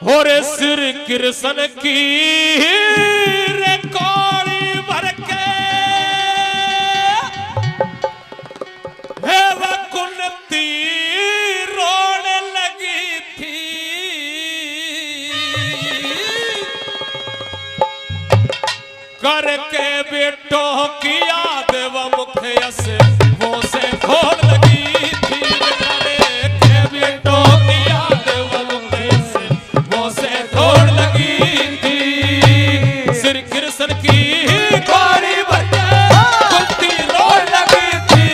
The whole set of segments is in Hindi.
और सिर कृष्ण की रे कौड़ी भर के है वह कुंती रोने लगी थी। करके बेटों की याद व मुखिया से वो से खोल लगी थी। करके बेटों की याद व मुखिया से वो से खोल लगी थी। सिर कृष्ण की कौड़ी भर के कुंती रोने लगी थी।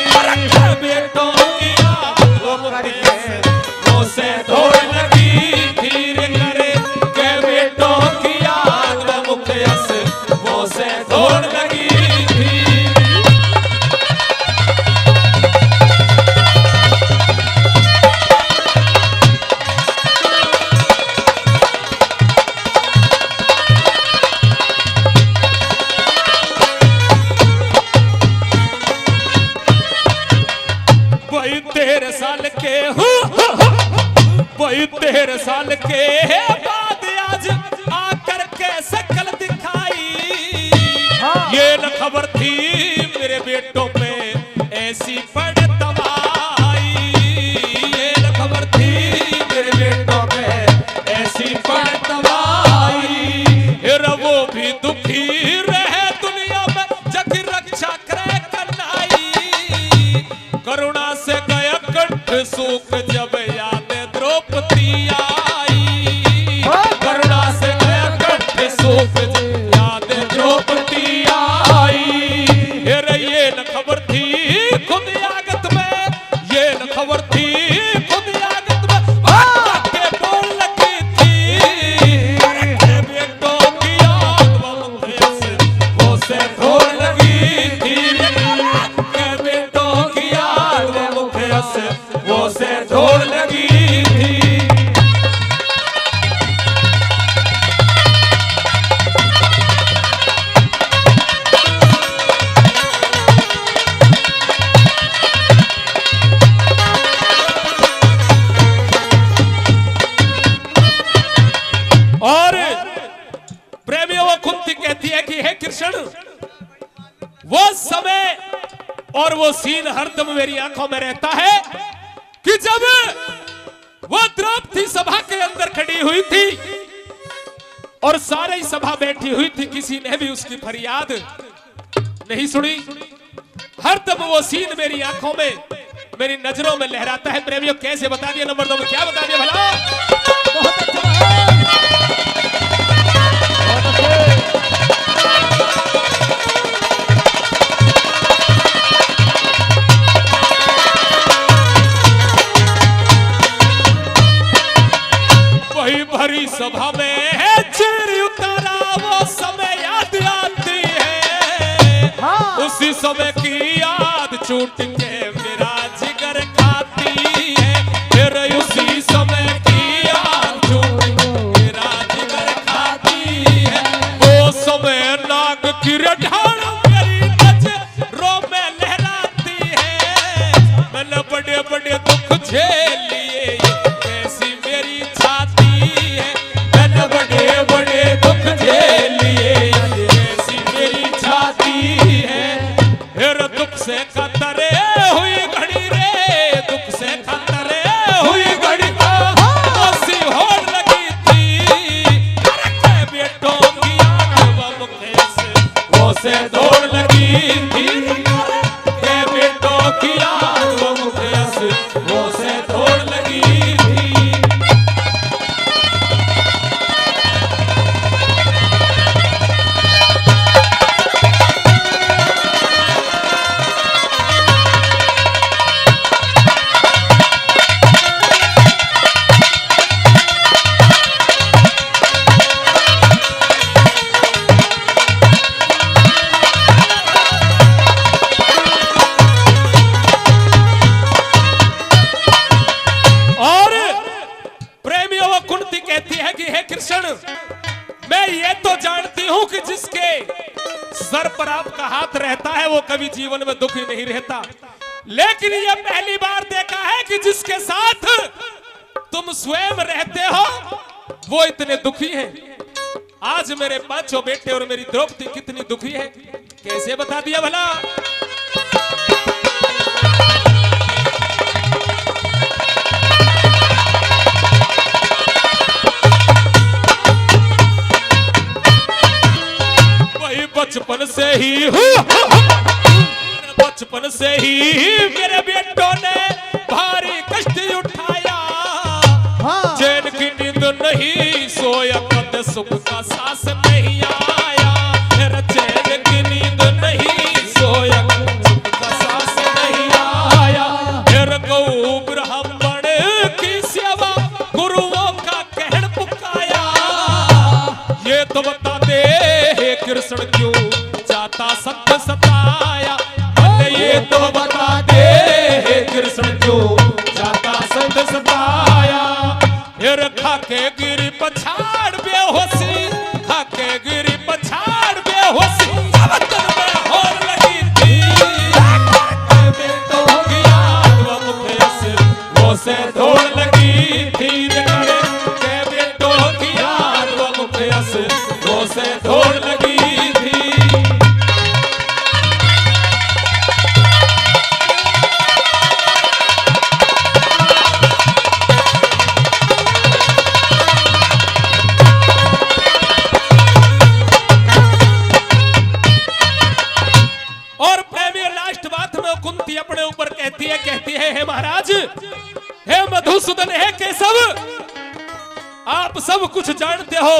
करके बेटों की याद व मुखिया से वो से खोल लगी थी। करके बेटों की याद व मुखिया से वो से खोल लगी थी। वही 13 साल के वही 13 साल के बाद आज आकर के शकल दिखाई। ये न खबर थी मेरे बेटों पे ऐसी पड़ तबाही। ये न खबर थी मेरे बेटों पे ऐसी पड़ तबाही। वो भी दुखी रहे दुनिया में जग रक्षा करे कन्हई। करुणा से गया कंठ सूख जब याद द्रौपदी आई। करुणा से गया कंठ सूख जब याद द्रौपदी आई। ये न खबर थी खुद यागत में। ये न खबर थी खुद यागत में के बोल लगी थी। बेटों की याद वो से खोल लगी थी। बेटों की याद वो से छोड़ लगी थी। और प्रेमियों वो कुंती कहती है कि हे कृष्ण, वो समय और वो सीन हरदम मेरी आंखों में रहता है कि जब वो द्रौपदी सभा के अंदर खड़ी हुई थी और सारे ही सभा बैठी हुई थी, किसी ने भी उसकी फरियाद नहीं सुनी। हरदम वो सीन मेरी आंखों में, मेरी नजरों में लहराता है। प्रेमियों कैसे बता दिया, नंबर 2 में क्या बता दिया भला? बहुत अच्छा। वही भरी सभा में है चीर उतारा वो समय याद आती है। उसी समय की याद छूट के मेरा जिगर खाती है। फिर उसी समय की याद छूट के मेरा जिगर खाती है। वो समय नाग की ढाल मेरी नजरों में लहराती है। मैंने बड़े बड़े दुख झेल लिए, कैसी मेरी छाती है। मैंने बड़े बड़े दुख झेल लिए, कैसी मेरी छाती है। फिर दुख से कतरे हुई घड़ी रे, दुख से कतरे हुई घड़ी को ऐसी होड़ लगी थी। करके बेटों की याद व मुखिया से वो से दौड़ लगी थी। करके बेटों की याद व मुखिया से वो से दौड़ लगी थी। मैं ये तो जानती हूं कि जिसके सर पर आपका हाथ रहता है वो कभी जीवन में दुखी नहीं रहता, लेकिन ये पहली बार देखा है कि जिसके साथ तुम स्वयं रहते हो वो इतने दुखी हैं। आज मेरे पांचों बेटे और मेरी द्रौपदी कितनी दुखी है, कैसे बता दिया भला। वही बचपन से ही बचपन से ही मेरे बेटों ने भारी कष्ट उठाया। हाँ। चैन की नींद नहीं सोया, कद सुख का सांस नहीं आया। मेरा चैन की नींद नहीं सोया, सुख का सांस नहीं आया। फिर गौ ब्राह्मण की सेवा गुरुओं का कहन पुकाया। ये तो बता दे हे कृष्ण क्यों जाता सत्य सताया। ये तो बता दे हे कृष्ण क्यों जाता सत्य सताया। फिर खाके गिरी पछाड़ बेहोशी, खाके गिरी पछाड़ बेहोशी। बदन में होर लगी थी बेटों की याद, वो मुझे से वो से दौड़ लगी थी। के बेटों की याद, वो मुझे से वो से दौड़ लगी थी। कहती है हे महाराज, हे मधुसूदन, हे केशव, आप सब कुछ जानते हो,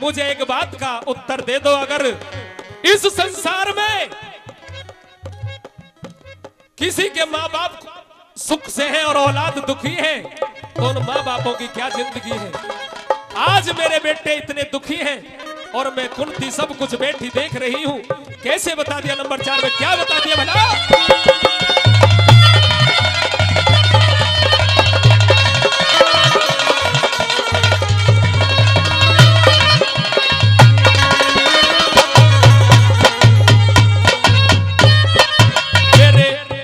मुझे एक बात का उत्तर दे दो। अगर इस संसार में किसी के माँ बाप सुख से हैं और औलाद दुखी है, तो उन माँ बापों की क्या जिंदगी है। आज मेरे बेटे इतने दुखी हैं और मैं कुंती सब कुछ बैठी देख रही हूं। कैसे बता दिया नंबर 4 में, क्या बता दिया भला।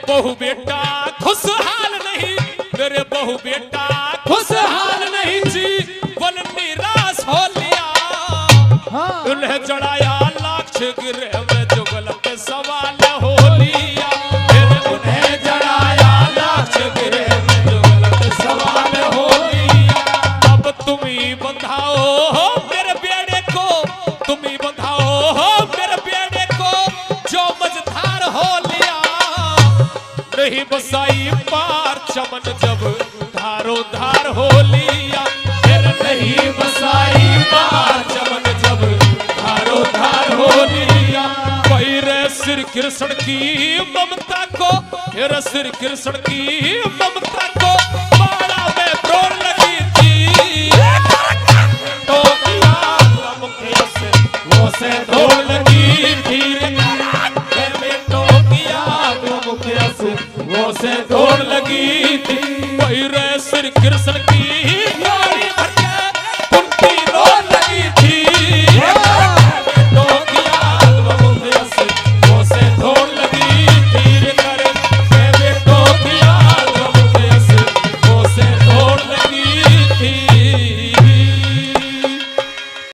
बहु बेटा खुशहाल नहीं, मेरे बहु बेटा खुशहाल नहीं जी, बल निराश हो लिया। हाँ। उन्हें चढ़ाया लाक्ष गिरे में जो गलत सवाल हो लिया। फिर उन्हें चढ़ाया लाक्ष गिरे में जो गलत सवाल हो लिया। अब तुम ही बंधाओ हो मेरे बेड़े को, तुम ही बंधाओ हो मेरे बेड़े को, जो मझधार हो लिया। नहीं बसाई पार चमन जब धारो धार हो लिया। फिर नहीं बसाई पार चमन जब धारो धार हो लिया। पैरे श्री कृष्ण की ममता को, फिर श्री कृष्ण की ममता को बाड़ा में प्रोड़ लगी थी। तो मुखिया से वो से दौड़ लगी थी। वो से दौड़ लगी थी। श्री कृष्ण